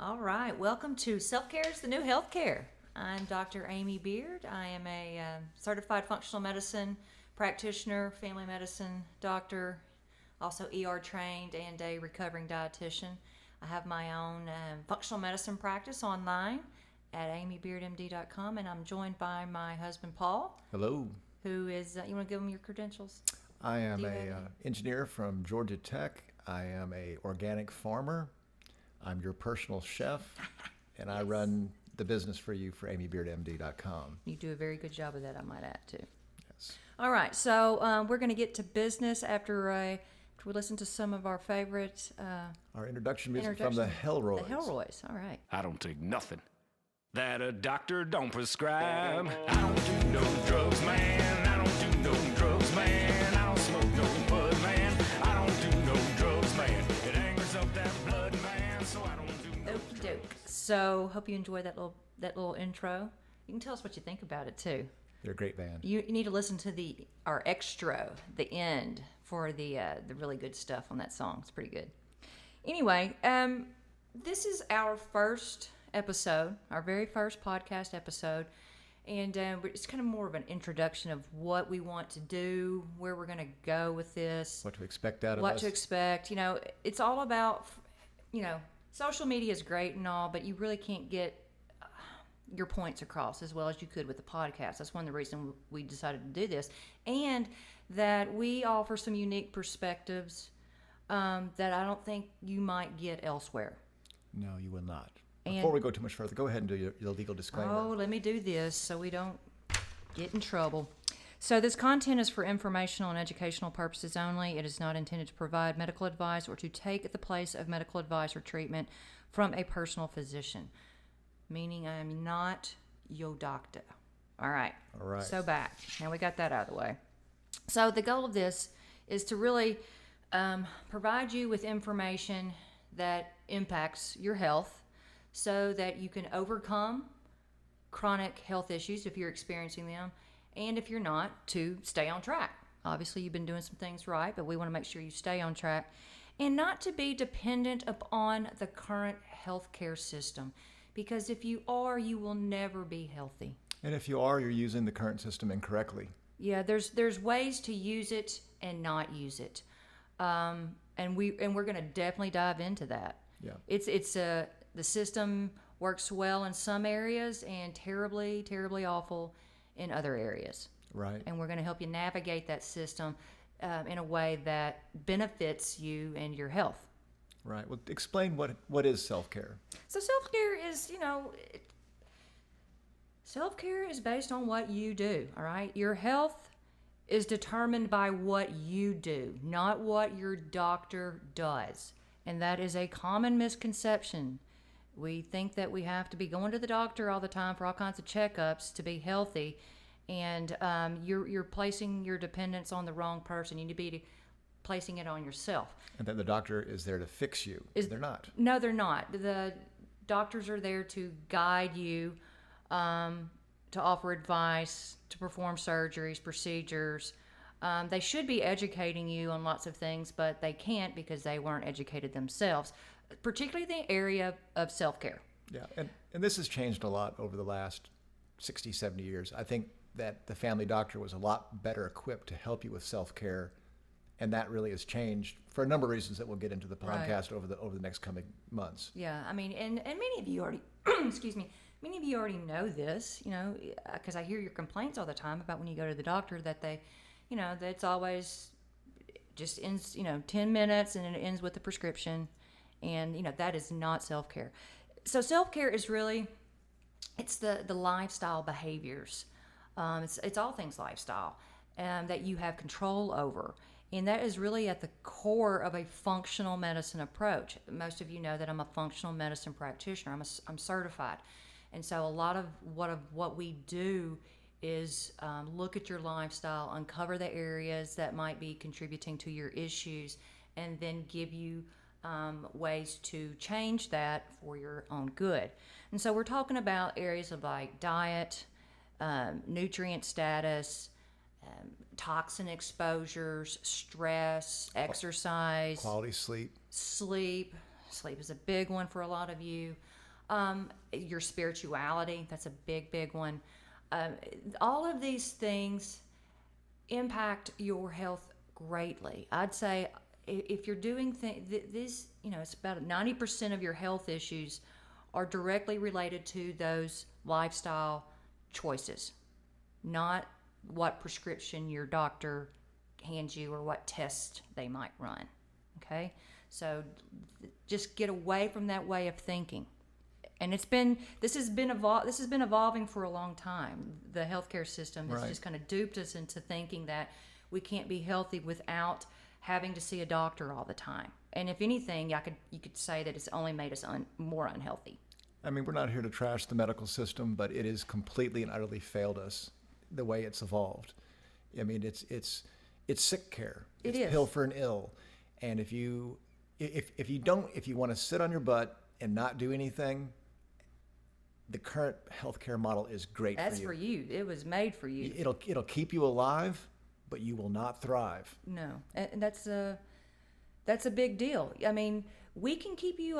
All right, welcome to Self-Care is the New Healthcare. I'm Dr. Amy Beard. I am a certified functional medicine practitioner, family medicine doctor, also ER trained, and a recovering dietitian. I have my own functional medicine practice online at amybeardmd.com, and I'm joined by my husband, Paul. Hello. Who is, you want to give him your credentials? I am an engineer from Georgia Tech. I am a organic farmer. I'm your personal chef, and yes. I run the business for you for amybeardmd.com. You do a very good job of that, I might add, too. Yes. All right, so we're going to get to business after we listen to some of our favorite... our introduction music from the Hellroys. The Hellroys, all right. I don't take nothing that a doctor don't prescribe. I don't do no drugs, man. I don't do no drugs, man. I don't smoke no bud, man. I don't do no drugs, man. It angers up that blood, man, so I don't do no Okie doke. So, hope you enjoyed that little intro. You can tell us what you think about it, too. They're a great band. You need to listen to our extra, the end, for the really good stuff on that song. It's pretty good. Anyway, this is our first episode, our very first podcast episode, and it's kind of more of an introduction of what we want to do, where we're going to go with this, what to expect out of us. What to expect. You know, it's all about, social media is great and all, but you really can't get your points across as well as you could with the podcast. That's one of the reasons we decided to do this, and that we offer some unique perspectives that I don't think you might get elsewhere. No, you will not. Before we go too much further, go ahead and do your legal disclaimer. Oh, let me do this so we don't get in trouble. So this content is for informational and educational purposes only. It is not intended to provide medical advice or to take the place of medical advice or treatment from a personal physician, meaning I am not your doctor. All right. All right. So back. Now we got that out of the way. So the goal of this is to really provide you with information that impacts your health, so that you can overcome chronic health issues if you're experiencing them, and if you're not, to stay on track. Obviously, you've been doing some things right, but we want to make sure you stay on track, and not to be dependent upon the current healthcare system, because if you are, you will never be healthy. And if you are, you're using the current system incorrectly. Yeah, there's ways to use it and not use it, and we're going to definitely dive into that. Yeah, the system works well in some areas and terribly, terribly awful in other areas. Right. And we're going to help you navigate that system in a way that benefits you and your health. Right. Well, explain what is self-care. So self-care is, self-care is based on what you do, all right? Your health is determined by what you do, not what your doctor does. And that is a common misconception. We think that we have to be going to the doctor all the time for all kinds of checkups to be healthy, and you're placing your dependence on the wrong person. You need to be placing it on yourself. And then the doctor is there to fix you. They're not. No, they're not. The doctors are there to guide you, to offer advice, to perform surgeries, procedures. They should be educating you on lots of things, but they can't because they weren't educated themselves, particularly the area of self-care. Yeah, and this has changed a lot over the last 60, 70 years. I think that the family doctor was a lot better equipped to help you with self-care, and that really has changed for a number of reasons that we'll get into the podcast over the next coming months. Yeah, I mean, and many of you already, excuse me, many of you already know this, because I hear your complaints all the time about when you go to the doctor that they, that's always just ends, 10 minutes and it ends with the prescription. And, that is not self-care. So self-care is really, it's the lifestyle behaviors. It's all things lifestyle that you have control over. And that is really at the core of a functional medicine approach. Most of you know that I'm a functional medicine practitioner. I'm certified. And so a lot of what we do is look at your lifestyle, uncover the areas that might be contributing to your issues, and then give you ways to change that for your own good. And so we're talking about areas of like diet, nutrient status, toxin exposures, stress, exercise, quality sleep, Sleep is a big one for a lot of you. Your spirituality, that's a big, big one. All of these things impact your health greatly. I'd say if you're doing this, it's about 90% of your health issues are directly related to those lifestyle choices, not what prescription your doctor hands you or what test they might run. Okay? So just get away from that way of thinking. And this has been evolving for a long time. The healthcare system has just kind of duped us into thinking that we can't be healthy without having to see a doctor all the time. And if anything, you could say that it's only made us more unhealthy. I mean, we're not here to trash the medical system, but it has completely and utterly failed us the way it's evolved. I mean, it's sick care. It's pill for an ill. And if you want to sit on your butt and not do anything, the current healthcare model is great for you. That's for you. It was made for you. It'll keep you alive, but you will not thrive. No, and that's a big deal. I mean, we can keep you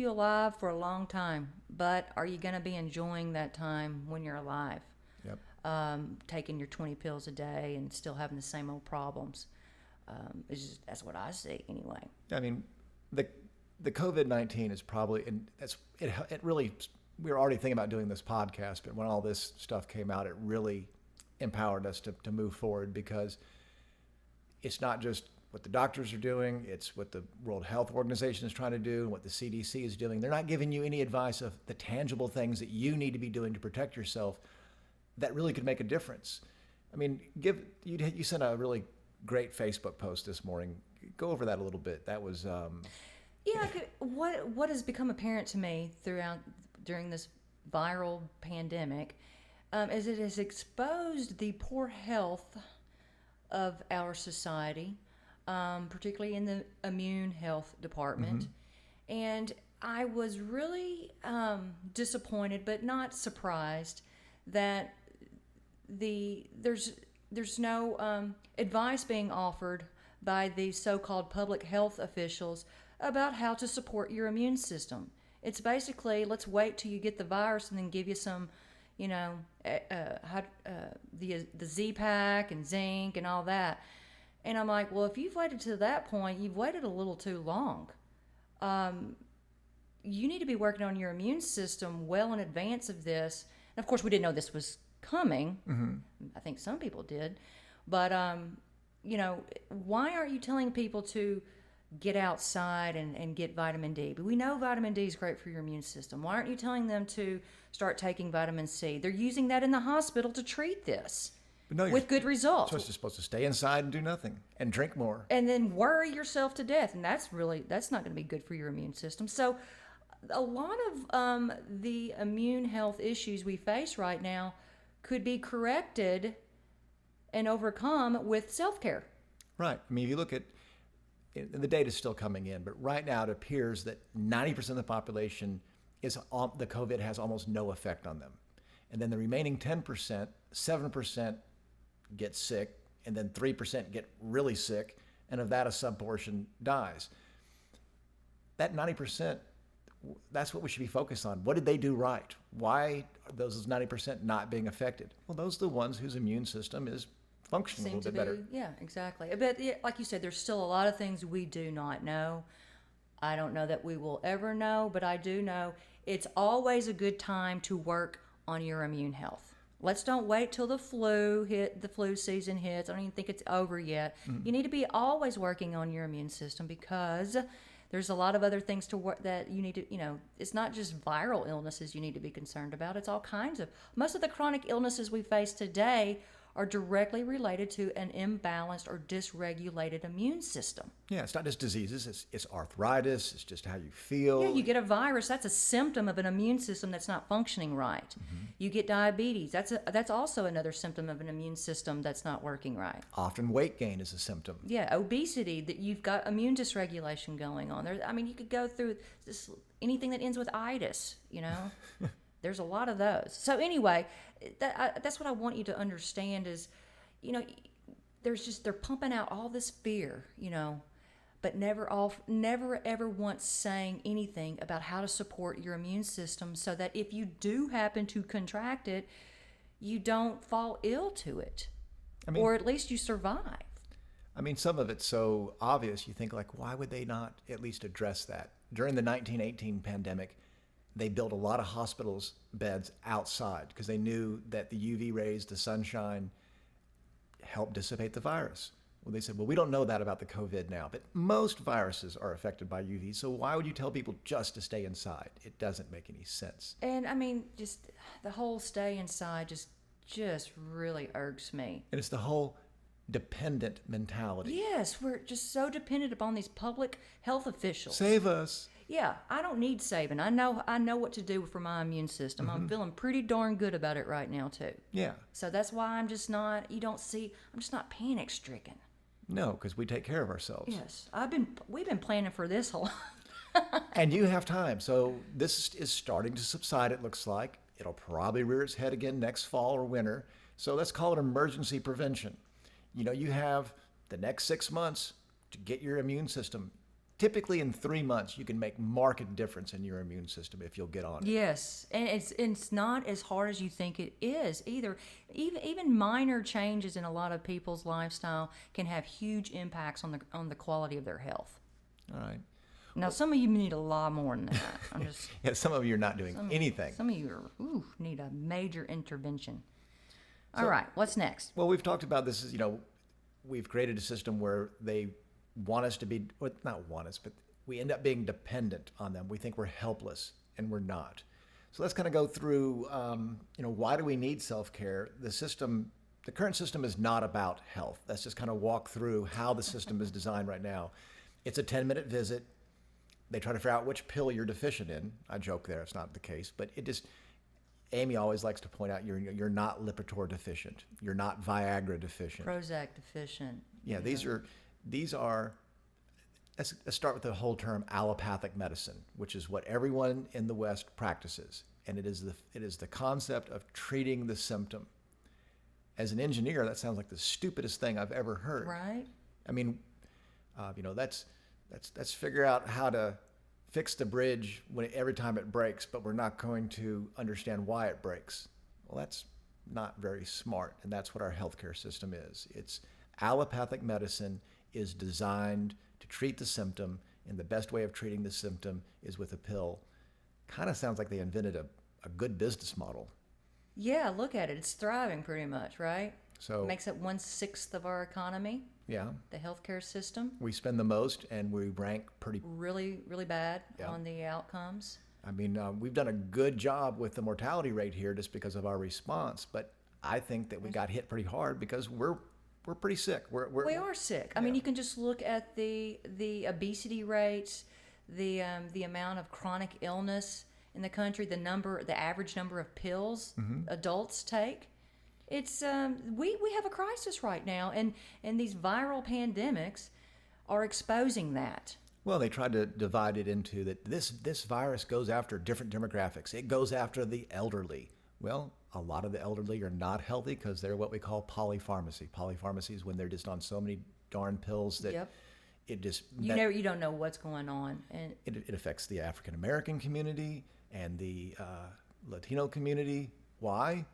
alive for a long time, but are you going to be enjoying that time when you're alive? Yep. Taking your 20 pills a day and still having the same old problems. That's what I see anyway. I mean, the COVID-19 is probably, and it really. We were already thinking about doing this podcast, but when all this stuff came out, it really empowered us to move forward, because it's not just what the doctors are doing, it's what the World Health Organization is trying to do and what the CDC is doing. They're not giving you any advice of the tangible things that you need to be doing to protect yourself that really could make a difference. I mean, you sent a really great Facebook post this morning. Go over that a little bit. That was... What has become apparent to me during this viral pandemic is it has exposed the poor health of our society, particularly in the immune health department. Mm-hmm. And I was really disappointed, but not surprised, that there's no advice being offered by the so-called public health officials about how to support your immune system. It's basically, let's wait till you get the virus and then give you some, the Z-Pack and zinc and all that. And I'm like, well, if you've waited to that point, you've waited a little too long. You need to be working on your immune system well in advance of this. And of course, we didn't know this was coming. Mm-hmm. I think some people did. But, why aren't you telling people to get outside and get vitamin D? But we know vitamin D is great for your immune system. Why aren't you telling them to start taking vitamin C? They're using that in the hospital to treat this with good results. So you're supposed to stay inside and do nothing and drink more. And then worry yourself to death. And that's not going to be good for your immune system. So a lot of the immune health issues we face right now could be corrected and overcome with self-care. Right. I mean, if you look at, and the data is still coming in, but right now it appears that 90% of the population the COVID has almost no effect on them. And then the remaining 10%, 7% get sick, and then 3% get really sick, and of that a subportion dies. That 90%, that's what we should be focused on. What did they do right? Why are those 90% not being affected? Well, those are the ones whose immune system is functioning a little bit better. Yeah, exactly. But like you said, there's still a lot of things we do not know. I don't know that we will ever know, but I do know it's always a good time to work on your immune health. Let's don't wait till the flu season hits. I don't even think it's over yet. Mm-hmm. You need to be always working on your immune system, because there's a lot of other things to work that you need to, it's not just viral illnesses you need to be concerned about. It's all kinds of, most of the chronic illnesses we face today are directly related to an imbalanced or dysregulated immune system. Yeah, it's not just diseases, it's arthritis, it's just how you feel. Yeah, you get a virus, that's a symptom of an immune system that's not functioning right. Mm-hmm. You get diabetes, that's also another symptom of an immune system that's not working right. Often weight gain is a symptom. Yeah, obesity, that you've got immune dysregulation going on. You could go through anything that ends with itis, There's a lot of those. So anyway, that's what I want you to understand is, they're pumping out all this fear, but never ever once saying anything about how to support your immune system so that if you do happen to contract it, you don't fall ill to it, or at least you survive. I mean, some of it's so obvious. You think, like, why would they not at least address that? During the 1918 pandemic, they built a lot of hospitals beds outside because they knew that the UV rays, the sunshine, helped dissipate the virus. Well, they said, well, we don't know that about the COVID now, but most viruses are affected by UV, so why would you tell people just to stay inside? It doesn't make any sense. And I mean, just the whole stay inside just really irks me. And it's the whole dependent mentality. Yes, we're just so dependent upon these public health officials. Save us. Yeah, I don't need saving. I know what to do for my immune system. I'm feeling pretty darn good about it right now too. Yeah. So that's why I'm just not panic stricken. No, because we take care of ourselves. Yes, we've been planning for this whole. And you have time. So this is starting to subside, it looks like. It'll probably rear its head again next fall or winter. So let's call it emergency prevention. You have the next 6 months to get your immune system. Typically in 3 months, you can make marked difference in your immune system if you'll get on it. Yes, and it's not as hard as you think it is either. Even minor changes in a lot of people's lifestyle can have huge impacts on the quality of their health. All right. Now, some of you need a lot more than that. I'm just Yeah, some of you are not doing anything. Some of you need a major intervention. All right, what's next? Well, we've talked about this, we've created a system where they want us to be, well, not want us, but we end up being dependent on them. We think we're helpless, and we're not. So let's kind of go through, why do we need self-care? The current system is not about health. Let's just kind of walk through how the system is designed right now. It's a 10-minute visit. They try to figure out which pill you're deficient in. I joke there, it's not the case, but Amy always likes to point out you're not Lipitor deficient. You're not Viagra deficient. Prozac deficient. Yeah, these are. Let's start with the whole term allopathic medicine, which is what everyone in the West practices, and it is the concept of treating the symptom. As an engineer, that sounds like the stupidest thing I've ever heard. Right. I mean, let's figure out how to fix the bridge every time it breaks, but we're not going to understand why it breaks. Well, that's not very smart, and that's what our healthcare system is. It's allopathic medicine is designed to treat the symptom, and the best way of treating the symptom is with a pill. Kind of sounds like they invented a good business model. Yeah, look at it. It's thriving pretty much, right? So it makes up 1/6 of our economy. Yeah. The healthcare system. We spend the most, and we rank pretty really, really bad on the outcomes. I mean, we've done a good job with the mortality rate here just because of our response, but I think that we got hit pretty hard because we're pretty sick. We are sick. I mean, you can just look at the obesity rates, the amount of chronic illness in the country, the average number of pills adults take. It's we have a crisis right now, and these viral pandemics are exposing that. Well, they tried to divide it into that this virus goes after different demographics. It goes after the elderly. Well, a lot of the elderly are not healthy because they're what we call polypharmacy. Polypharmacy is when they're just on so many darn pills that it just you don't know what's going on, and it affects the African American community and the Latino community. Why?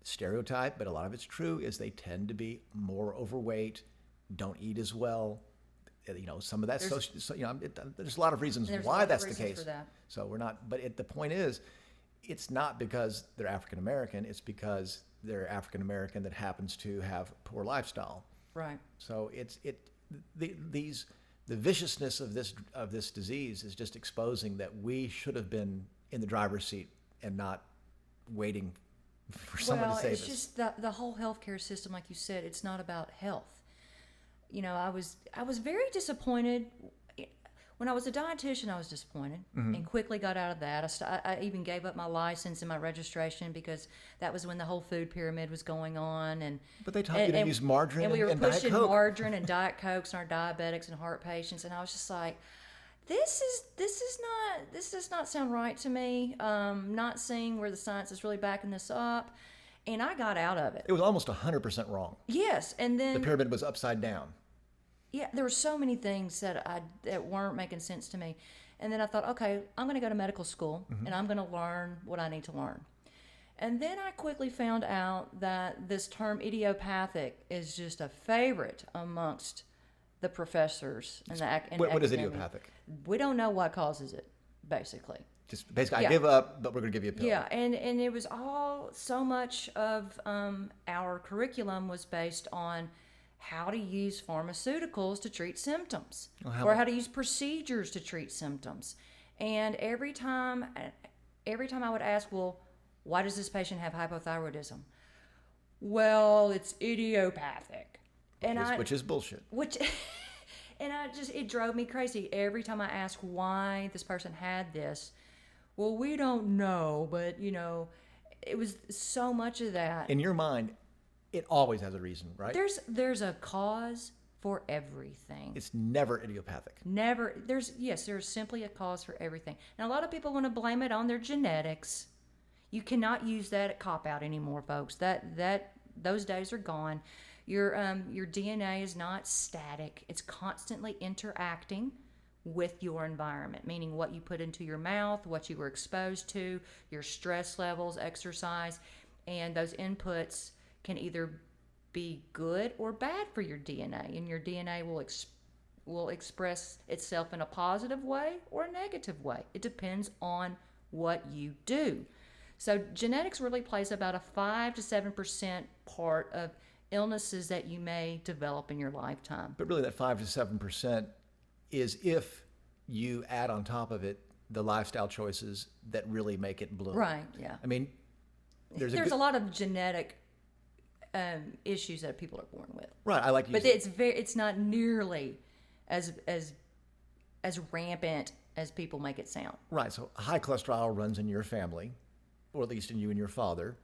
Stereotype, but a lot of it's true, is they tend to be more overweight, don't eat as well. Some of that. There's a lot of reasons why that's the case. So we're not. But the point is, it's not because they're African American. It's because they're African American that happens to have poor lifestyle. Right. So the viciousness of this disease is just exposing that we should have been in the driver's seat and not waiting for someone to save us. Well, it's just the whole healthcare system, like you said, it's not about health. I was very disappointed. When I was a dietitian, I was disappointed and quickly got out of that. I even gave up my license and my registration because that was when the whole food pyramid was going on. But they taught you to use margarine and we were pushing Diet Coke. Margarine and Diet Cokes on our diabetics and heart patients, and I was just like, this does not sound right to me. Not seeing where the science is really backing this up, and I got out of it. It was almost 100% wrong. Yes, and then the pyramid was upside down. yeah, there were so many things that weren't making sense to me. And then I thought, okay, I'm going to go to medical school and I'm going to learn what I need to learn. And then I quickly found out that this term idiopathic is just a favorite amongst the professors and What is idiopathic? We don't know what causes it, basically. Just basically, Yeah. I give up, but we're going to give you a pill. Yeah, and it was all, so much of our curriculum was based on how to use pharmaceuticals to treat symptoms, or how to use procedures to treat symptoms. And every time I would ask, well, why does this patient have hypothyroidism? Well, it's idiopathic. Which is bullshit. And it drove me crazy every time I asked why this person had this. Well, we don't know, but it was so much of that. In your mind, it always has a reason, right? There's a cause for everything. It's never idiopathic. Never. There's simply a cause for everything. And a lot of people want to blame it on their genetics. You cannot use that cop out anymore, folks. Those days are gone. Your DNA is not static. It's constantly interacting with your environment, meaning what you put into your mouth, what you were exposed to, your stress levels, exercise, and those inputs can either be good or bad for your DNA, and your DNA will express itself in a positive way or a negative way. It depends on what you do. So genetics really plays about a 5 to 7% part of illnesses that you may develop in your lifetime. But really, that 5 to 7% is if you add on top of it the lifestyle choices that really make it bloom. Right, yeah. I mean, there's a lot of genetic issues that people are born with. Right, I like but it's not nearly as rampant as people make it sound. Right, so high cholesterol runs in your family, or at least in you and your father.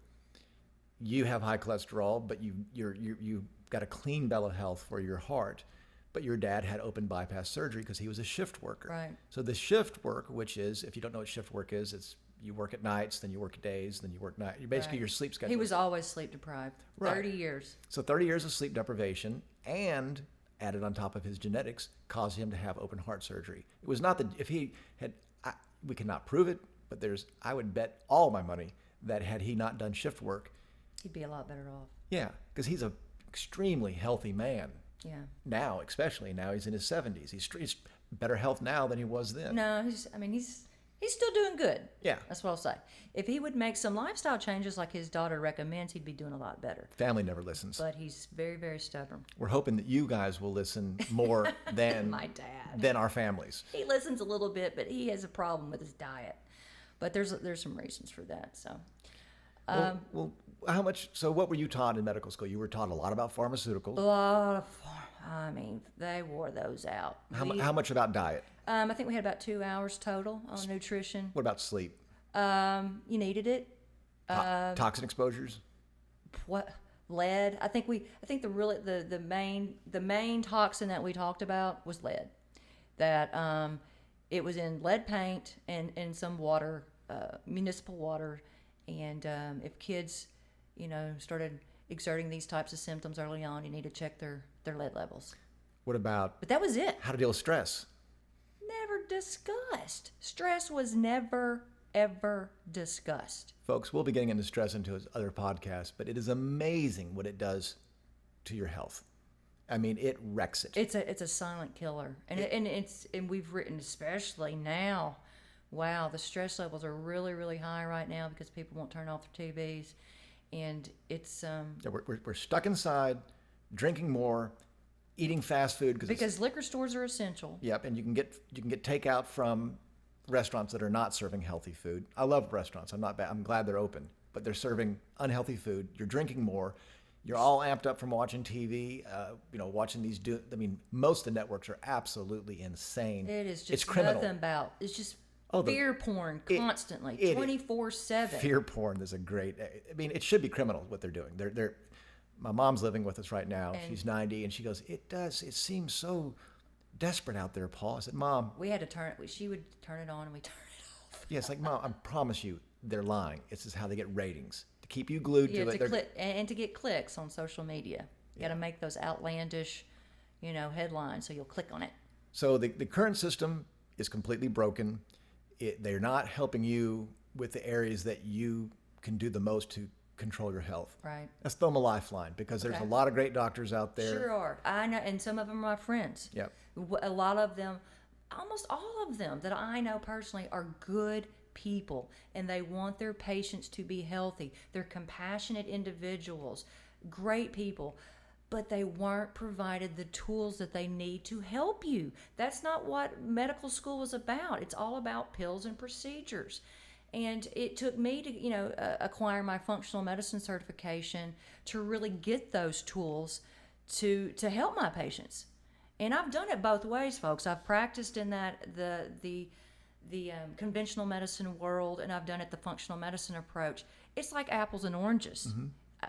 You have high cholesterol, but you've got a clean bill of health for your heart. But your dad had open bypass surgery because he was a shift worker. Right. So the shift work, which is, if you don't know what shift work is, it's you work at nights, then you work days, then you work night. Basically, your sleep schedule. He was always sleep deprived. Right. 30 years. So 30 years of sleep deprivation, and added on top of his genetics, caused him to have open heart surgery. It was not that if he had, we cannot prove it, but I would bet all my money that had he not done shift work, He'd be a lot better off. yeah, because he's an extremely healthy man. Yeah. Now, especially now, he's in his 70s. He's better health now than he was then. No, he's still doing good. Yeah. That's what I'll say. If he would make some lifestyle changes like his daughter recommends, he'd be doing a lot better. Family never listens. But he's very, very stubborn. We're hoping that you guys will listen more than My dad. than our families. He listens a little bit, but he has a problem with his diet. But there's some reasons for that. So, Well, how much? So, what were you taught in medical school? You were taught a lot about pharmaceuticals. a lot of, they wore those out. How much about diet? I think we had about 2 hours total on nutrition. What about sleep? You needed it. Toxin exposures? What lead? I think the main toxin that we talked about was lead. That it was in lead paint and in some water, municipal water, and if kids, started exerting these types of symptoms early on, you need to check their lead levels. What about But that was it. how to deal with stress? Never discussed. Stress was never ever discussed. Folks, we'll be getting into stress into his other podcasts, but it is amazing what it does to your health. I mean, it wrecks it. It's a silent killer, and we've written, especially now. Wow, the stress levels are really, really high right now because people won't turn off their TVs, and it's Yeah, we're stuck inside, drinking more, eating fast food because liquor stores are essential. Yep, and you can get takeout from restaurants that are not serving healthy food. I love restaurants. I'm glad they're open, but they're serving unhealthy food. You're drinking more. You're all amped up from watching TV. Watching these. Most of the networks are absolutely insane. It is just it's criminal. nothing about. It's just Oh, fear porn constantly, 24/7. Fear porn is a great. It should be criminal what they're doing. They're. My mom's living with us right now. She's 90, and she goes, It seems so desperate out there, Paul. I said, Mom. We had to turn it. She would turn it on, and we turn it off. Yeah, it's like, Mom, I promise you, they're lying. This is how they get ratings to keep you glued to it. And to get clicks on social media. You got to make those outlandish, headline, so you'll click on it. So the current system is completely broken. They're not helping you with the areas that you can do the most to control your health. Right. Let's throw them a lifeline, because there's Okay. a lot of great doctors out there. Sure are. I know, and some of them are my friends. Yep. A lot of them, almost all of them that I know personally, are good people, and they want their patients to be healthy. They're compassionate individuals, great people, but they weren't provided the tools that they need to help you. That's not what medical school is about. It's all about pills and procedures. And it took me to, acquire my functional medicine certification to really get those tools to help my patients. And I've done it both ways, folks. I've practiced in the conventional medicine world, and I've done it the functional medicine approach. It's like apples and oranges.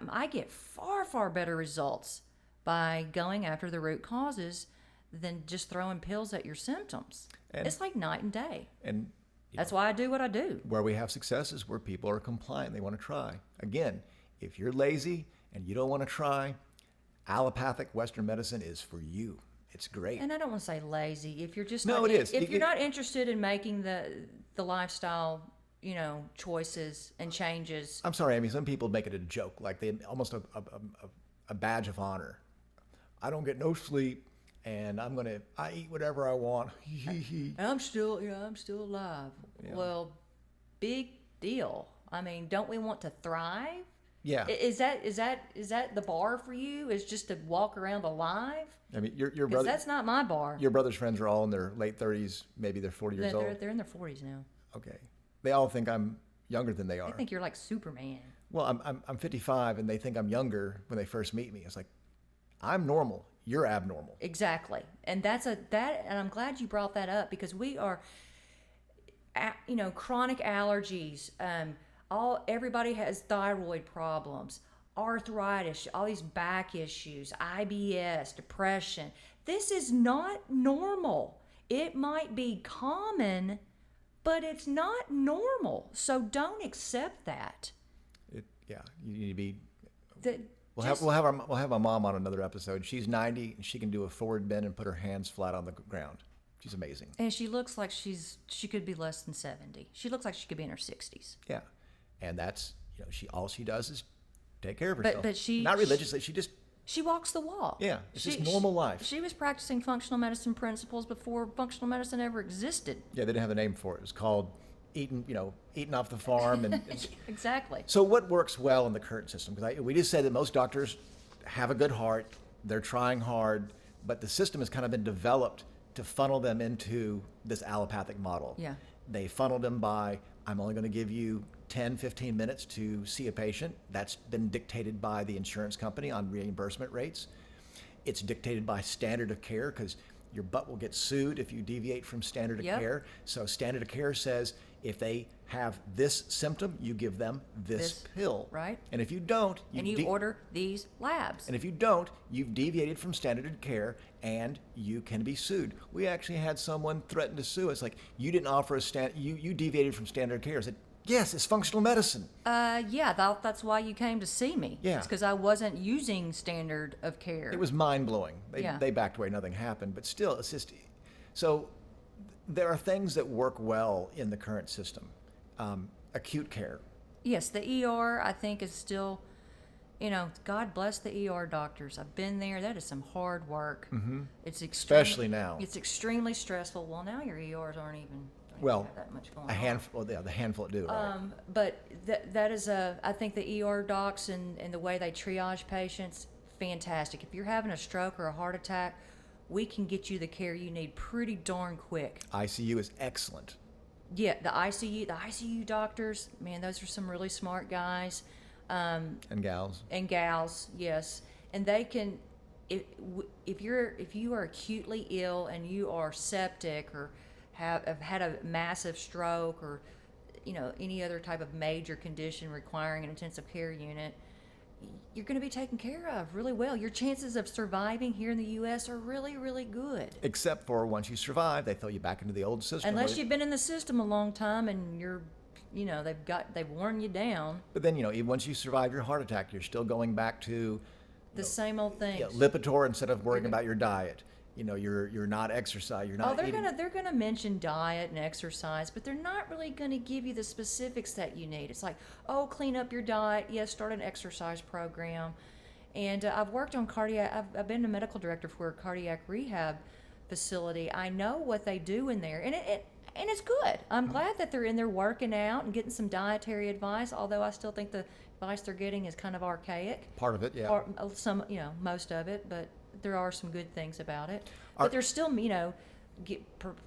I get far, far better results by going after the root causes than just throwing pills at your symptoms. And- it's like night and day. And That's why I do what I do. where we have success is where people are compliant. They want to try. Again, if you're lazy and you don't want to try, allopathic Western medicine is for you. It's great. And I don't want to say lazy. If you're just No, not, it is. If you're not interested in making the lifestyle, choices and changes. I'm sorry, Amy. Some people make it a joke, like they almost a badge of honor. I don't get no sleep, and I eat whatever I want. I'm still alive. Yeah. Well, big deal. I mean, don't we want to thrive? Yeah. Is that the bar for you? Is just to walk around alive? I mean, your 'Cause brother, that's not my bar. your brother's friends are all in their late 30s, maybe they're 40 years old. They're in their 40s now. Okay. They all think I'm younger than they are. I think you're like Superman. Well, I'm 55, and they think I'm younger when they first meet me. It's like, I'm normal. You're abnormal. Exactly, and and I'm glad you brought that up, because we are, chronic allergies. Everybody has thyroid problems, arthritis, all these back issues, IBS, depression. This is not normal. It might be common, but it's not normal. So don't accept that. You need to be. That We'll have our mom on another episode. She's 90, and she can do a forward bend and put her hands flat on the ground. She's amazing. and she looks like she could be less than 70. She looks like she could be in her 60s. Yeah, and that's all she does is take care of herself. but she- not religiously. She just She walks the walk. Yeah, it's just normal life. She was practicing functional medicine principles before functional medicine ever existed. they didn't have a name for it. It was called eating off the farm and. Exactly. So what works well in the current system? Because we just said that most doctors have a good heart, they're trying hard, but the system has kind of been developed to funnel them into this allopathic model. Yeah. They funnel them by, I'm only going to give you 10, 15 minutes to see a patient. That's been dictated by the insurance company on reimbursement rates. It's dictated by standard of care, because your butt will get sued if you deviate from standard of Yep. care. So standard of care says if they have this symptom, you give them this pill. right. And if you don't, You order these labs. and if you don't, you've deviated from standard of care, and you can be sued. We actually had someone threaten to sue us, like, you didn't offer you deviated from standard of care. I said, yes, it's functional medicine. That's why you came to see me. Yeah. It's because I wasn't using standard of care. It was mind blowing. Yeah. They backed away, nothing happened, but still, it's just so. There are things that work well in the current system. Acute care. Yes, the ER, I think, is still, God bless the ER doctors. I've been there. That is some hard work. Mm-hmm. Especially now. It's extremely stressful. Well, now your ERs aren't even Well, have that much going a on. handful. The handful that do. Right? But that is I think the ER docs and the way they triage patients, fantastic. If you're having a stroke or a heart attack, we can get you the care you need pretty darn quick. ICU is excellent. Yeah, the ICU doctors, man, those are some really smart guys. And gals. And gals, yes, and they can. If you are acutely ill and you are septic or have had a massive stroke or any other type of major condition requiring an intensive care unit, you're going to be taken care of really well. Your chances of surviving here in the U.S. are really, really good. Except for once you survive, they throw you back into the old system. Unless you've been in the system a long time and they've worn you down. But then, even once you survive your heart attack, you're still going back to The same old things. Yeah, Lipitor instead of worrying about your diet. You're not exercise. You're not. They're gonna mention diet and exercise, but they're not really gonna give you the specifics that you need. It's like, oh, clean up your diet. Yes, start an exercise program. And I've worked on cardiac. I've been a medical director for a cardiac rehab facility. I know what they do in there, and it's good. I'm glad that they're in there working out and getting some dietary advice. Although I still think the advice they're getting is kind of archaic. Part of it, yeah. Or some, most of it, but there are some good things about it. But they're still,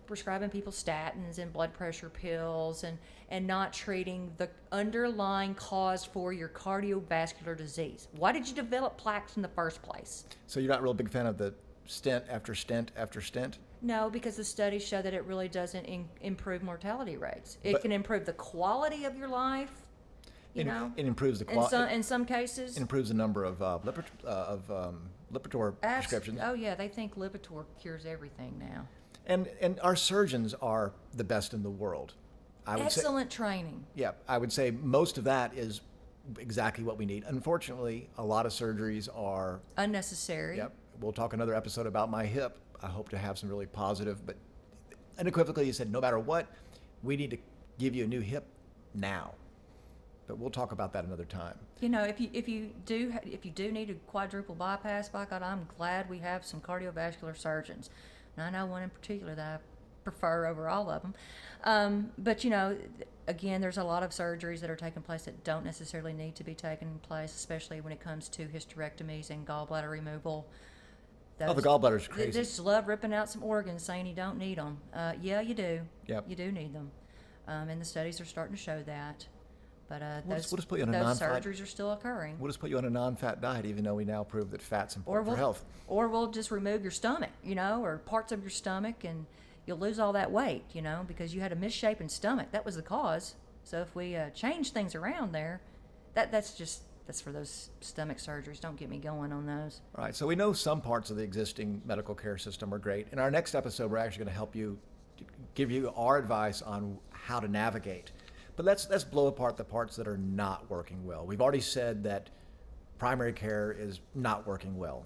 prescribing people statins and blood pressure pills and not treating the underlying cause for your cardiovascular disease. Why did you develop plaques in the first place? So you're not a real big fan of the stent after stent after stent? No, because the studies show that it really doesn't improve mortality rates. It can improve the quality of your life. It improves the quality. In some cases, it improves the number of Lipitor prescriptions. Oh yeah, they think Lipitor cures everything now. And our surgeons are the best in the world. Excellent training. Yeah, I would say most of that is exactly what we need. Unfortunately, a lot of surgeries are unnecessary. Yep. We'll talk another episode about my hip. I hope to have some really positive, but unequivocally, you said no matter what, we need to give you a new hip now. But we'll talk about that another time. If you do need a quadruple bypass, by God, I'm glad we have some cardiovascular surgeons. And I know one in particular that I prefer over all of them. But again, there's a lot of surgeries that are taking place that don't necessarily need to be taking place, especially when it comes to hysterectomies and gallbladder removal. The gallbladder's crazy. They just love ripping out some organs, saying you don't need them. Yeah, you do. Yep. You do need them, and the studies are starting to show that. But we'll just put you on those surgeries are still occurring. We'll just put you on a non-fat diet, even though we now prove that fat's important for health. Or we'll just remove your stomach, or parts of your stomach, and you'll lose all that weight, because you had a misshapen stomach. That was the cause. So if we change things around there, that's for those stomach surgeries. Don't get me going on those. All right. So we know some parts of the existing medical care system are great. In our next episode, we're actually going to help you, give you our advice on how to navigate. But let's blow apart the parts that are not working well. We've already said that primary care is not working well.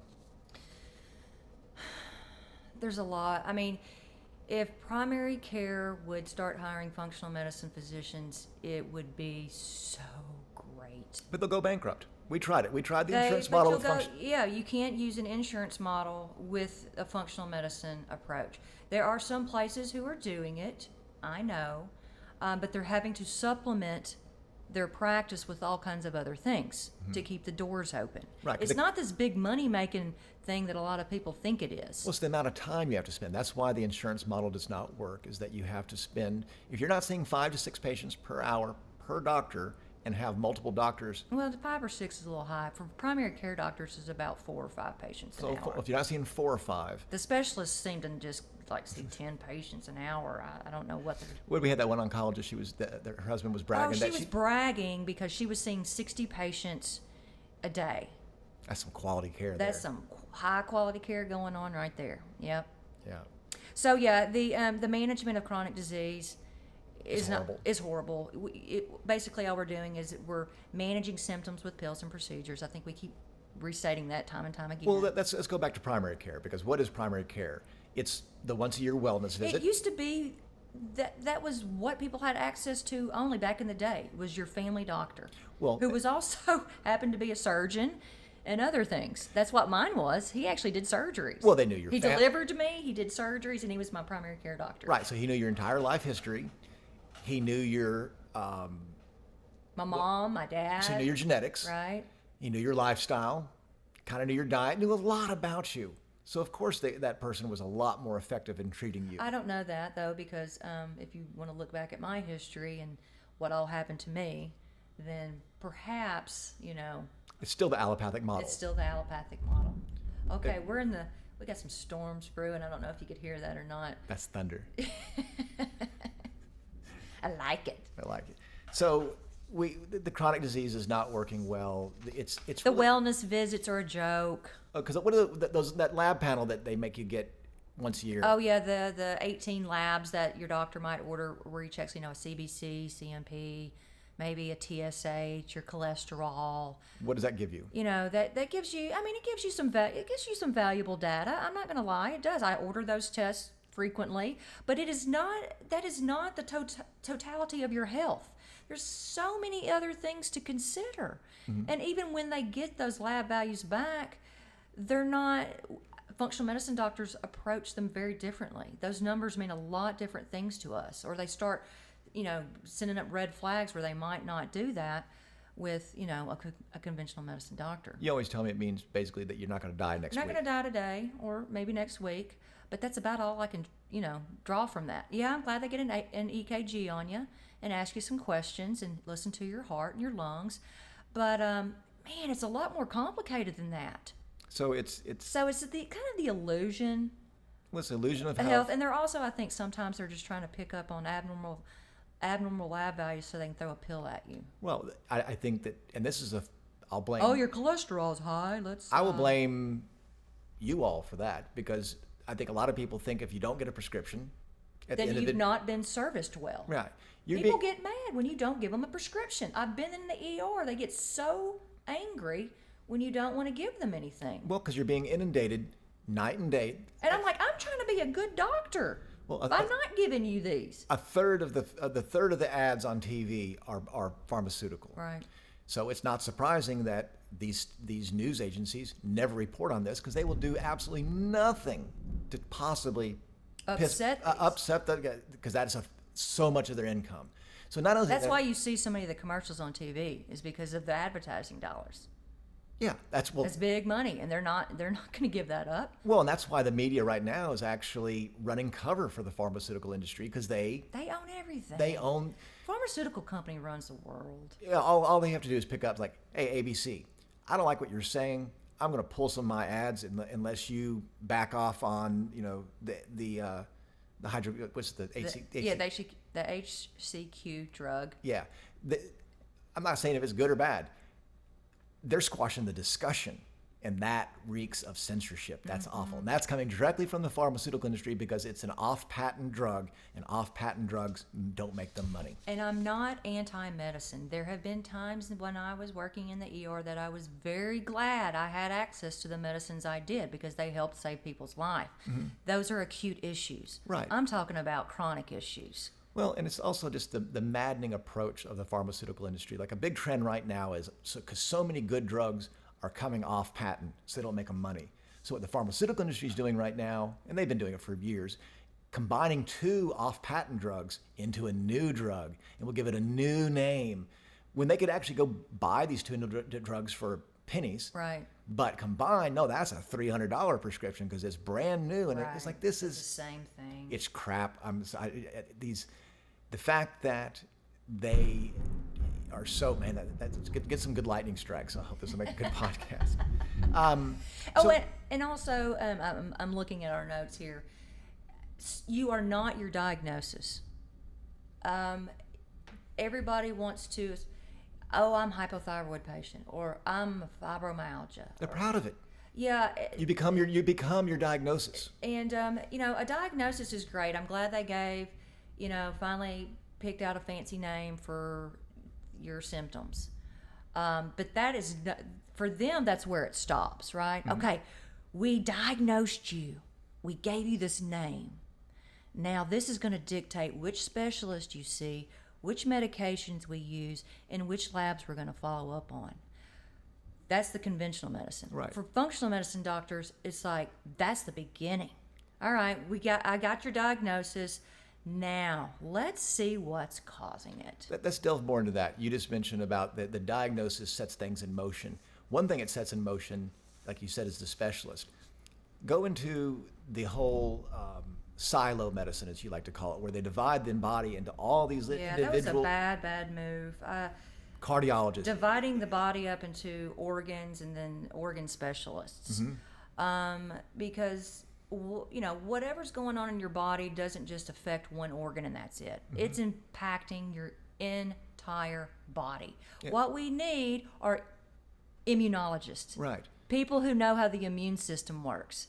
There's a lot. I mean, if primary care would start hiring functional medicine physicians, it would be so great. But they'll go bankrupt. We tried it. We tried the insurance model with Yeah, you can't use an insurance model with a functional medicine approach. There are some places who are doing it, I know. But they're having to supplement their practice with all kinds of other things to keep the doors open. Right, it's not this big money-making thing that a lot of people think it is. Well, it's the amount of time you have to spend. That's why the insurance model does not work, is that you have to spend, if you're not seeing 5 to 6 patients per hour per doctor and have multiple doctors. Well, 5 or 6 is a little high. For primary care doctors, it's about 4 or 5 patients an hour. If you're not seeing 4 or 5. The specialists seem to just see 10 patients an hour. I don't know what they're... Well, we had that one oncologist. Her husband was bragging. She was bragging because she was seeing 60 patients a day. That's some quality care. That's some high quality care going on right there. Yep. Yeah. So the management of chronic disease is horrible. Basically, all we're doing is we're managing symptoms with pills and procedures. I think we keep restating that time and time again. Well, let's go back to primary care, because what is primary care? It's the once-a-year wellness visit. It used to be that was what people had access to only back in the day, was your family doctor, who was also happened to be a surgeon and other things. That's what mine was. He actually did surgeries. Well, they knew your He delivered to me, he did surgeries, and he was my primary care doctor. Right, so he knew your entire life history. He knew your... my mom, my dad. So he knew your genetics. Right. He knew your lifestyle, kind of knew your diet, knew a lot about you. So, of course, that person was a lot more effective in treating you. I don't know that, though, because if you want to look back at my history and what all happened to me, then perhaps, It's still the allopathic model. It's still the allopathic model. Okay, we got some storms brewing. I don't know if you could hear that or not. That's thunder. I like it. So, the chronic disease is not working well. It's the wellness visits are a joke. Because what are that lab panel that they make you get once a year? Oh yeah, the 18 labs that your doctor might order, where he checks, CBC, CMP, maybe a TSH, your cholesterol. What does that give you? You know, that gives you, I mean, it gives you some valuable data. I'm not going to lie, it does. I order those tests frequently, but that is not the totality of your health. There's so many other things to consider. And even when they get those lab values back, they're not, functional medicine doctors approach them very differently. Those numbers mean a lot different things to us, or they start, sending up red flags where they might not do that with, a conventional medicine doctor. You always tell me it means basically that you're not going to die next week. You're not going to die today or maybe next week, but that's about all I can, draw from that. Yeah, I'm glad they get an EKG on you and ask you some questions and listen to your heart and your lungs. But, man, it's a lot more complicated than that. So it's the kind of the illusion. What's the illusion of health? And they're also, I think, sometimes they're just trying to pick up on abnormal lab values so they can throw a pill at you. Well, I think that, and this is I'll blame. Oh, your cholesterol's high. I will blame you all for that, because I think a lot of people think if you don't get a prescription, then you've not been serviced well. Right. People get mad when you don't give them a prescription. I've been in the ER. They get so angry when you don't want to give them anything. Well, because you're being inundated night and day. And I'm like, I'm trying to be a good doctor. Well, I'm not giving you these. A third of the ads on TV are pharmaceutical. Right. So it's not surprising that these news agencies never report on this, because they will do absolutely nothing to possibly upset that, because that is so much of their income. So not only that's why you see so many of the commercials on TV, is because of the advertising dollars. Yeah, that's big money, and they're not going to give that up. Well, and that's why the media right now is actually running cover for the pharmaceutical industry, because they own everything. Pharmaceutical company runs the world. Yeah, all they have to do is pick up, like, hey, ABC, I don't like what you're saying. I'm going to pull some of my ads unless you back off on the hydro, what's the HCQ drug. Yeah, I'm not saying if it's good or bad. They're squashing the discussion, and that reeks of censorship. That's awful. And that's coming directly from the pharmaceutical industry, because it's an off-patent drug, and off-patent drugs don't make them money. And I'm not anti-medicine. There have been times when I was working in the ER that I was very glad I had access to the medicines I did, because they helped save people's life. Those are acute issues. Right. I'm talking about chronic issues. Well, and it's also just the maddening approach of the pharmaceutical industry. Like, a big trend right now is, because so many good drugs are coming off patent, so they don't make them money. So what the pharmaceutical industry is doing right now, and they've been doing it for years, combining two off-patent drugs into a new drug, and we'll give it a new name, when they could actually go buy these two new drugs for pennies. Right. But combined, no, that's a $300 prescription, because it's brand new, and right. It's like, this is the same thing. It's crap. The fact that they are so, man, that's get some good lightning strikes. I hope this will make a good podcast. And also, I'm looking at our notes here. You are not your diagnosis. Everybody wants to, I'm a hypothyroid patient, or I'm fibromyalgia. They're proud of it. Yeah. You become your diagnosis. And, a diagnosis is great. I'm glad they gave, finally picked out a fancy name for your symptoms. But that is, for them, that's where it stops, right? Mm-hmm. Okay, we diagnosed you. We gave you this name. Now, this is going to dictate which specialist you see, which medications we use, and which labs we're going to follow up on. That's the conventional medicine. Right. For functional medicine doctors, it's like, that's the beginning. All right, I got your diagnosis. Now, let's see what's causing it. Let's delve more into that. You just mentioned about the diagnosis sets things in motion. One thing it sets in motion, like you said, is the specialist. Go into the whole silo medicine, as you like to call it, where they divide the body into all these individual... Yeah, that was a bad move. Cardiologists. Dividing the body up into organs and then organ specialists. Mm-hmm. Because... whatever's going on in your body doesn't just affect one organ and that's it. Mm-hmm. It's impacting your entire body. Yeah. What we need are immunologists. Right. People who know how the immune system works.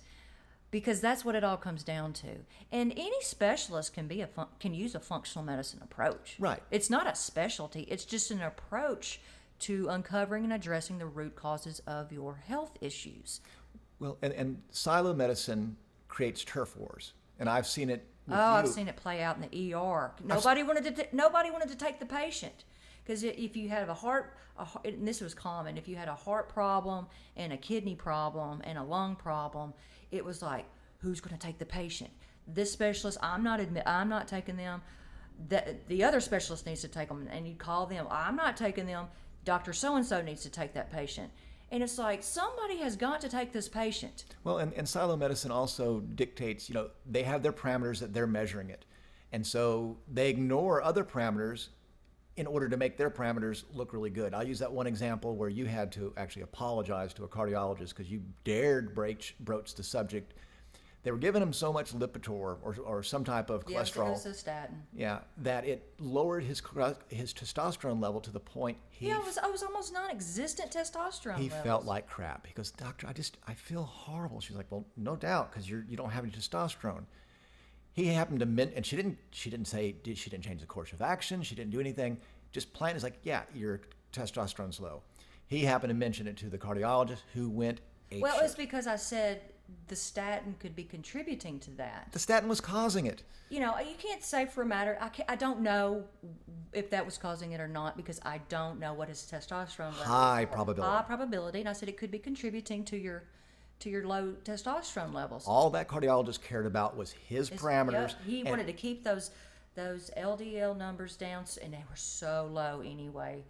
because that's what it all comes down to. And any specialist can use a functional medicine approach. Right. It's not a specialty. It's just an approach to uncovering and addressing the root causes of your health issues. Well, and silo medicine creates turf wars, and I've seen it. With you. I've seen it play out in the ER. Nobody wanted to take the patient, because if you have and this was common, if you had a heart problem and a kidney problem and a lung problem, it was like, who's going to take the patient? This specialist, I'm not taking them. The other specialist needs to take them, and you call them. I'm not taking them. Dr. So-and-so needs to take that patient. And it's like, somebody has got to take this patient. Well, and silo medicine also dictates, they have their parameters that they're measuring it. And so they ignore other parameters in order to make their parameters look really good. I'll use that one example where you had to actually apologize to a cardiologist because you dared broach the subject. They were giving him so much Lipitor or some type of cholesterol. Yes, it was a statin. Yeah, that it lowered his testosterone level to the point it was almost non-existent testosterone he levels. felt like crap. He goes, "Doctor, I feel horrible." She's like, "Well, no doubt, because you don't have any testosterone." He happened to and she didn't change the course of action. She didn't do anything. Just plain is like, "Yeah, your testosterone's low." He happened to mention it to the cardiologist, who went apeshit. Well, it's because I said the statin could be contributing to that. The statin was causing it. You can't say for a matter. I don't know if that was causing it or not, because I don't know what his testosterone level. High probability. High probability, and I said it could be contributing to your low testosterone levels. All that cardiologist cared about was his parameters. Yep, he wanted to keep those LDL numbers down, and they were so low anyway.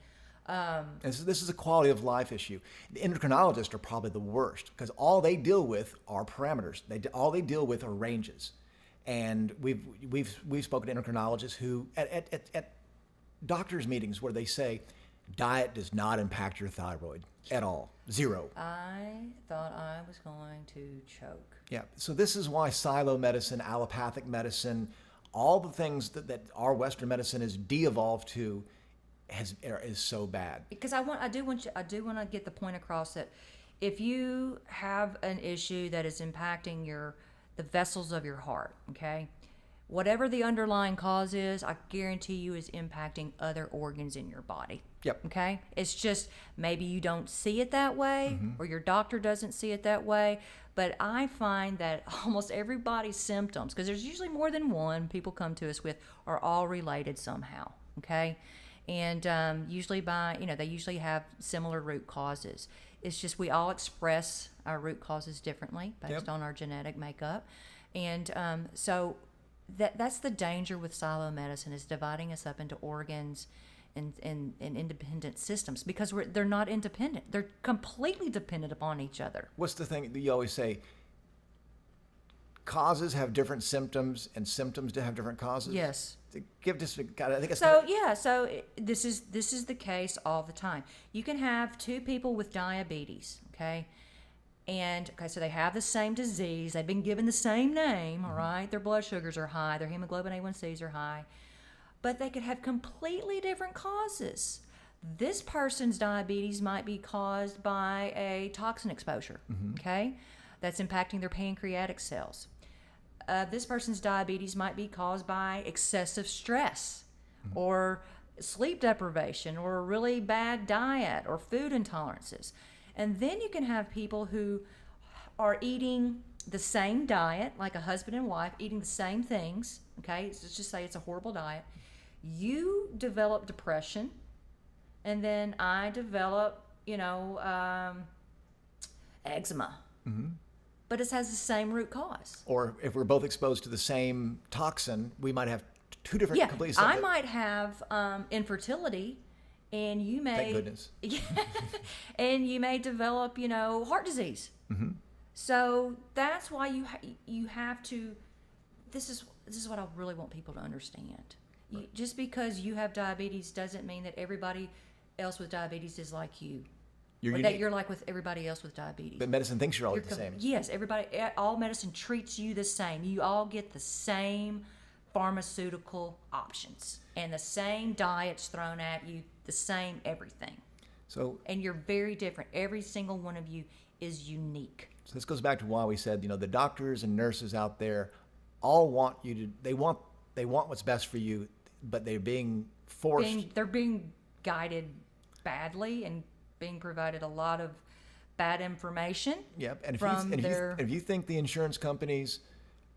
And so this is a quality of life issue. The endocrinologists are probably the worst, because all they deal with are parameters. All they deal with are ranges. And we've spoken to endocrinologists who at doctors' meetings where they say diet does not impact your thyroid at all. Zero. I thought I was going to choke. Yeah. So this is why silo medicine, allopathic medicine, all the things that our Western medicine has de-evolved to is so bad. Because I do want to get the point across that if you have an issue that is impacting the vessels of your heart, okay, whatever the underlying cause is, I guarantee you is impacting other organs in your body. Yep. Okay? It's just maybe you don't see it that way, or your doctor doesn't see it that way, but I find that almost everybody's symptoms, because there's usually more than one people come to us with, are all related somehow, okay? And usually they usually have similar root causes. It's just we all express our root causes differently based on our genetic makeup. And so that's the danger with silo medicine, is dividing us up into organs and independent systems, because they're not independent. They're completely dependent upon each other. What's the thing that you always say? Causes have different symptoms, and symptoms have different causes. Yes. Give this. I think it's So this is the case all the time. You can have two people with diabetes, okay, so they have the same disease. They've been given the same name, all right. Their blood sugars are high. Their hemoglobin A1Cs are high, but they could have completely different causes. This person's diabetes might be caused by a toxin exposure, okay, that's impacting their pancreatic cells. This person's diabetes might be caused by excessive stress, or sleep deprivation, or a really bad diet, or food intolerances. And then you can have people who are eating the same diet, like a husband and wife, eating the same things, okay? Let's just say it's a horrible diet. You develop depression, and then I develop, eczema. But it has the same root cause. Or if we're both exposed to the same toxin, we might have two different completely separate. I might have infertility, and you may. Thank goodness. And you may develop, heart disease. So that's why you have to. This is what I really want people to understand. Just because you have diabetes doesn't mean that everybody else with diabetes is like you. That you're like with everybody else with diabetes. But medicine thinks you're all the same. Yes, all medicine treats you the same. You all get the same pharmaceutical options and the same diets thrown at you, the same everything. So, and you're very different. Every single one of you is unique. So this goes back to why we said, the doctors and nurses out there all want you to, they want what's best for you, but they're being forced. They're being guided badly and being provided a lot of bad information. Yep. And if if you think the insurance companies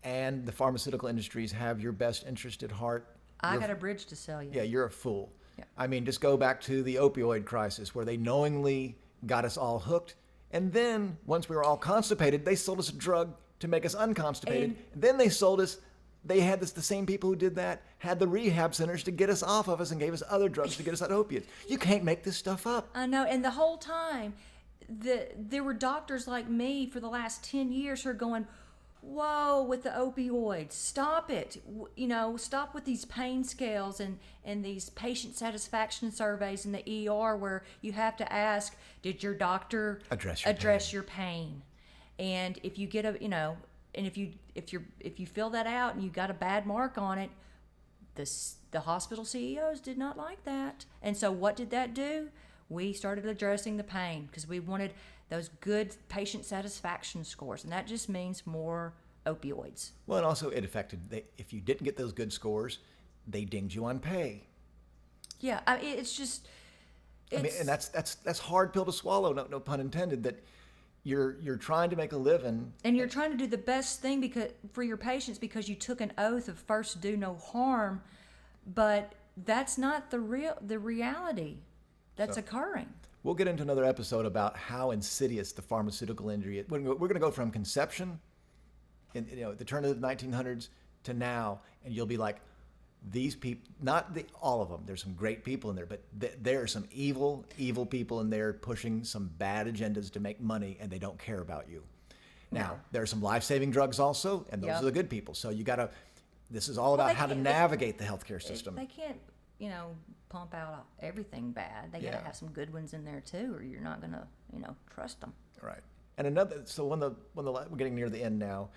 and the pharmaceutical industries have your best interest at heart, I got a bridge to sell you. yeah, you're a fool. Yeah. I mean, just go back to the opioid crisis where they knowingly got us all hooked. And then once we were all constipated, they sold us a drug to make us unconstipated. And then they sold us, they had the same people who did that, had the rehab centers to get us off of us and gave us other drugs to get us out of opiates. You can't make this stuff up. I know. And the whole time, there were doctors like me for the last 10 years who are going, whoa, with the opioids, stop it. Stop with these pain scales and these patient satisfaction surveys in the ER where you have to ask, did your doctor address your pain? And if you get and if you fill that out and you got a bad mark on it, the hospital CEOs did not like that. And so what did that do? We started addressing the pain because we wanted those good patient satisfaction scores, and that just means more opioids. Well, and also it affected, if you didn't get those good scores, they dinged you on pay. Yeah, it's just... I mean, and that's hard pill to swallow, no pun intended, that you're trying to make a living. And you're trying to do the best thing for your patients because you took an oath of first do no harm, but that's not the reality that's occurring. We'll get into another episode about how insidious the pharmaceutical industry is. We're going to go from conception, at the turn of the 1900s to now, and you'll be like, these people, all of them, there's some great people in there, but there are some evil people in there pushing some bad agendas to make money, and they don't care about you. Now, there are some life-saving drugs also, and those are the good people. So this is all about how to navigate the healthcare system. They can't, pump out everything bad. They got to have some good ones in there too, or you're not going to, trust them. Right. And we're getting near the end now,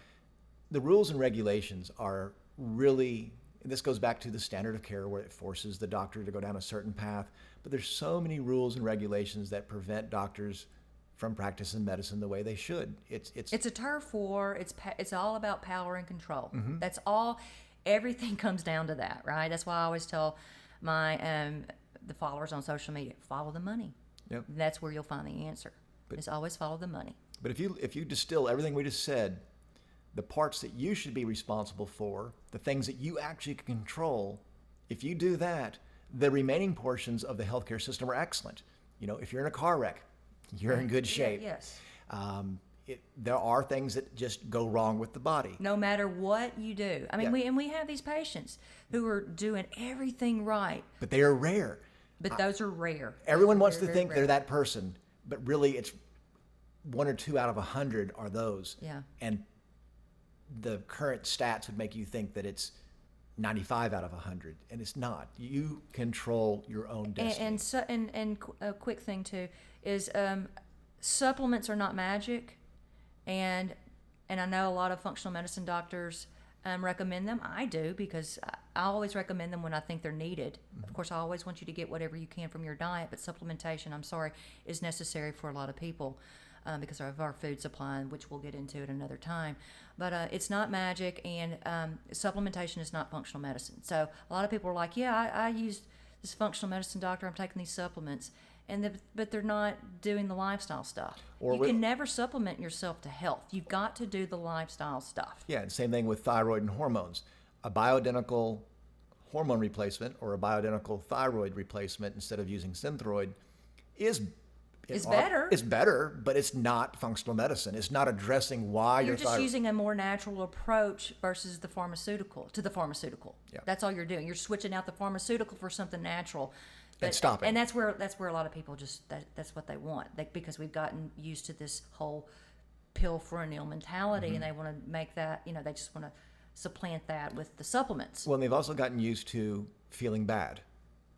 the rules and regulations are really, this goes back to the standard of care where it forces the doctor to go down a certain path, but there's so many rules and regulations that prevent doctors from practicing medicine the way they should. It's a turf war. It's all about power and control. Mm-hmm. That's all. Everything comes down to that, right? That's why I always tell my the followers on social media, follow the money. Yep. That's where you'll find the answer. Just always follow the money. But if you distill everything we just said, the parts that you should be responsible for, the things that you actually can control, if you do that, the remaining portions of the healthcare system are excellent. If you're in a car wreck, you're in good shape. Yes. There are things that just go wrong with the body. No matter what you do. I mean, we have these patients who are doing everything right. But they are rare. But those are rare. Everyone wants to think they're that person, but really it's 1 or 2 out of 100 are those. Yeah. And the current stats would make you think that it's 95 out of 100, and it's not. You control your own destiny. And a quick thing too is supplements are not magic, and I know a lot of functional medicine doctors recommend them. I do because I always recommend them when I think they're needed. Mm-hmm. Of course, I always want you to get whatever you can from your diet, but supplementation, I'm sorry, is necessary for a lot of people. Because of our food supply, which we'll get into at another time. But it's not magic, and supplementation is not functional medicine. So a lot of people are like, yeah, I use this functional medicine doctor, I'm taking these supplements, but they're not doing the lifestyle stuff. You can never supplement yourself to health. You've got to do the lifestyle stuff. Yeah, and same thing with thyroid and hormones. A bioidentical hormone replacement or a bioidentical thyroid replacement instead of using Synthroid is better. It's better, but it's not functional medicine. It's not addressing why you're just using a more natural approach versus the pharmaceutical. Yeah. That's all you're doing. You're switching out the pharmaceutical for something natural. And stopping. And that's where a lot of people that's what they want. Because we've gotten used to this whole pill for a meal mentality, and they want to make that, they just want to supplant that with the supplements. Well, and they've also gotten used to feeling bad.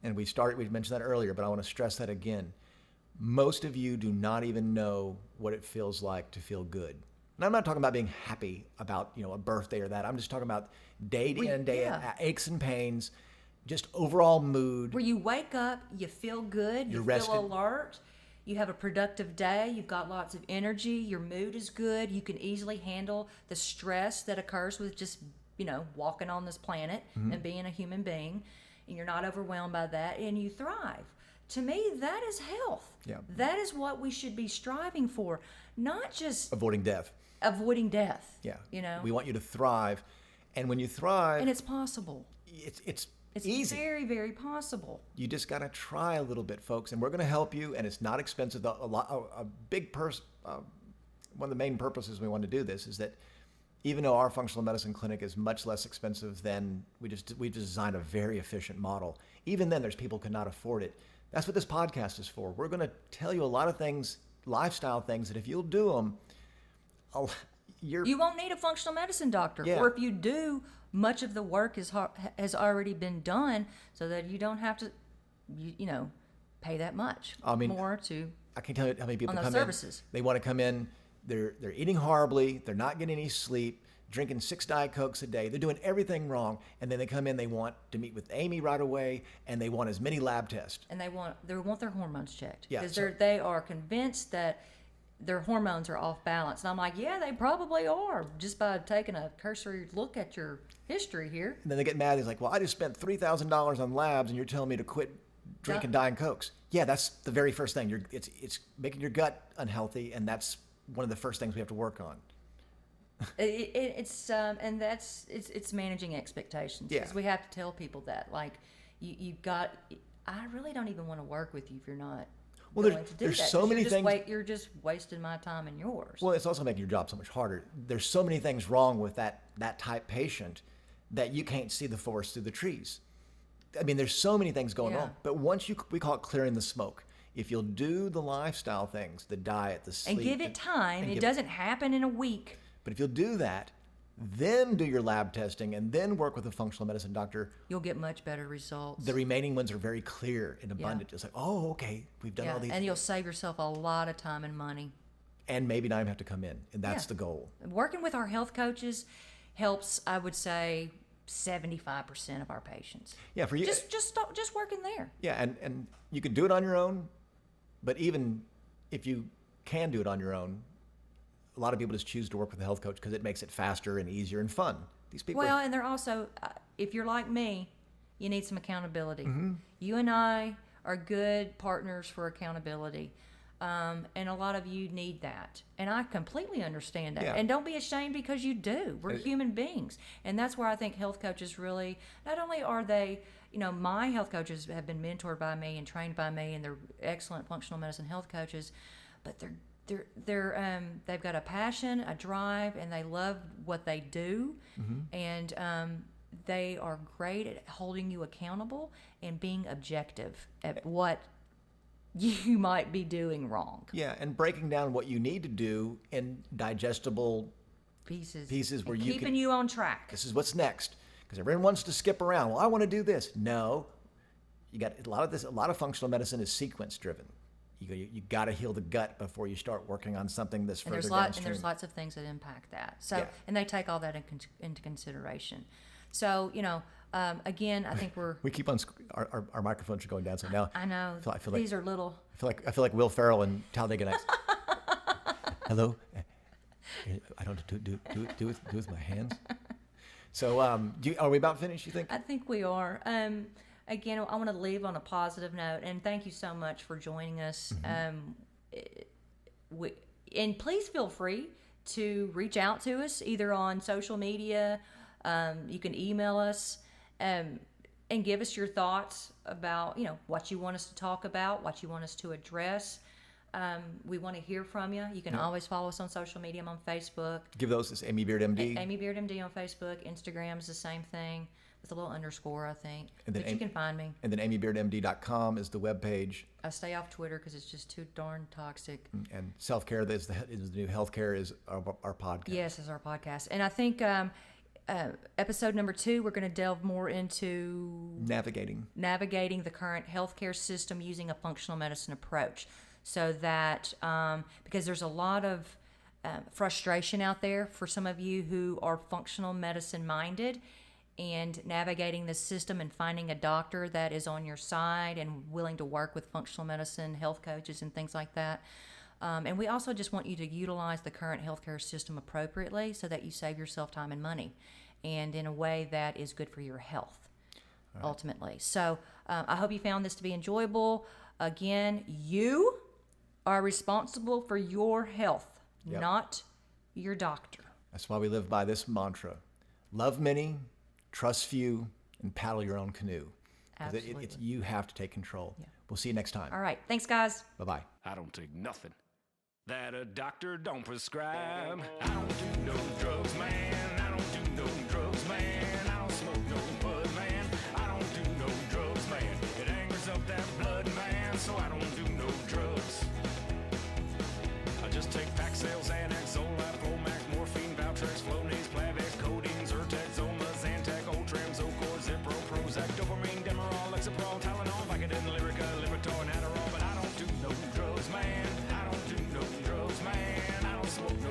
And we mentioned that earlier, but I want to stress that again. Most of you do not even know what it feels like to feel good. And I'm not talking about being happy about, a birthday or that. I'm just talking about day in, day out, aches and pains, just overall mood. Where you wake up, you feel good, you feel alert, you have a productive day, you've got lots of energy, your mood is good, you can easily handle the stress that occurs with just, walking on this planet and being a human being, and you're not overwhelmed by that, and you thrive. To me, that is health. Yeah. That is what we should be striving for, not just Avoiding death. avoiding death. Yeah. We want you to thrive. And when you thrive, And it's possible. it's It's easy. very, very possible. You just got to try a little bit, folks, and we're going to help you. And it's not expensive. One of the main purposes we want to do this is that even though our functional medicine clinic is much less expensive than we designed a very efficient model. Even then, there's people who cannot afford it. That's what this podcast is for. We're going to tell you a lot of things, lifestyle things, that if you'll do them, You won't need a functional medicine doctor. Yeah. Or if you do, much of the work has already been done so that you don't have to, pay that much more to. I can't tell you how many people on those come services. in. They want to come in. They're eating horribly. They're not getting any sleep. Drinking 6 Diet Cokes a day. They're doing everything wrong. And then they come in. They want to meet with Amy right away, and they want as many lab tests. And they want their hormones checked. Yeah, Because they are convinced that their hormones are off balance. And I'm like, yeah, they probably are, just by taking a cursory look at your history here. And then they get mad. He's like, well, I just spent $3,000 on labs, and you're telling me to quit drinking Diet Cokes. Yeah, that's the very first thing. It's making your gut unhealthy, and that's one of the first things we have to work on. It's managing expectations. Yeah. Because we have to tell people that, like, you've got. I really don't even want to work with you if you're not. Well, going to do there's that, so 'cause many things. You're just wasting my time and yours. Well, it's also making your job so much harder. There's so many things wrong with that type patient that you can't see the forest through the trees. I mean, there's so many things going Yeah. on. But we call it clearing the smoke. If you'll do the lifestyle things, the diet, the sleep, and give it time. and It give- doesn't happen in a week. But if you'll do that, then do your lab testing, and then work with a functional medicine doctor, You'll get much better results. the remaining ones are very clear and abundant. It's like, oh, okay, we've done all these, and you'll save yourself a lot of time and money. and maybe not even have to come in, and that's the goal. Working with our health coaches helps, I would say, 75% of our patients. Yeah, for you, Just working there. yeah, and you can do it on your own, but even if you can do it on your own, a lot of people just choose to work with a health coach because it makes it faster and easier and fun. These people, Well, and they're also, if you're like me, you need some accountability. Mm-hmm. You and I are good partners for accountability. And a lot of you need that. And I completely understand that. Yeah. And don't be ashamed because you do. We're human beings. And that's where I think health coaches really, not only are they, my health coaches have been mentored by me and trained by me, and they're excellent functional medicine health coaches, but they've got a passion, a drive, and they love what they do. Mm-hmm. And they are great at holding you accountable and being objective at what you might be doing wrong. yeah, and breaking down what you need to do in digestible Pieces where and you keeping can. you on track. This is what's next, because everyone wants to skip around. Well, I want to do this. No, you got a lot of this. A lot of functional medicine is sequence driven. You got to heal the gut before you start working on something that's And further there's downstream. lots of things that impact that. So, Yeah. and they take all that into consideration. So, again, I think We keep on our microphones are going down. So now I know I feel like these are little. I feel like Will Ferrell and Talladega Nights. Hello. I don't do with my hands. So are we about finished? You think? I think we are. Again, I want to leave on a positive note, and thank you so much for joining us. And please feel free to reach out to us either on social media. You can email us and give us your thoughts about what you want us to talk about, what you want us to address. We want to hear from you. You can always follow us on social media. I'm on Facebook. Give those as Amy Beard MD. Amy Beard MD on Facebook. Instagram's the same thing with a little underscore, I think. And then but you can find me. And then amybeardmd.com is the webpage. I stay off Twitter because it's just too darn toxic. And self-care is the new healthcare is our podcast. Yes, is our podcast. And I think episode number 2, we're going to delve more into Navigating the current healthcare system using a functional medicine approach. So that, because there's a lot of frustration out there for some of you who are functional medicine minded, and navigating the system and finding a doctor that is on your side and willing to work with functional medicine, health coaches, and things like that. And we also just want you to utilize the current healthcare system appropriately so that you save yourself time and money, and in a way that is good for your health, ultimately. So I hope you found this to be enjoyable. Again, you are responsible for your health, not your doctor. That's why we live by this mantra: love many, trust few, and paddle your own canoe. 'Cause Absolutely. you have to take control. Yeah. We'll see you next time. All right. Thanks, guys. Bye-bye. I don't take nothing that a doctor don't prescribe. I don't do no drugs, man. I don't do no drugs, man. I don't smoke no bud, man. I don't do no drugs, man. It angers up that blood, man, so I don't do no drugs. I just take Paxil, Xanax, Zoloft, Flomax, morphine, Valtrex, Flonase, Plavix, codeine, Zyrtec, Zoma, Zantac, Ultram, Zocor, Zipro, Prozac, Dopamine, Demerol, Lexapro, Tylenol, Vicodin, Lyrica, Lipitor, and Adderall. But I don't do no drugs, man. I don't do no drugs, man. I don't smoke no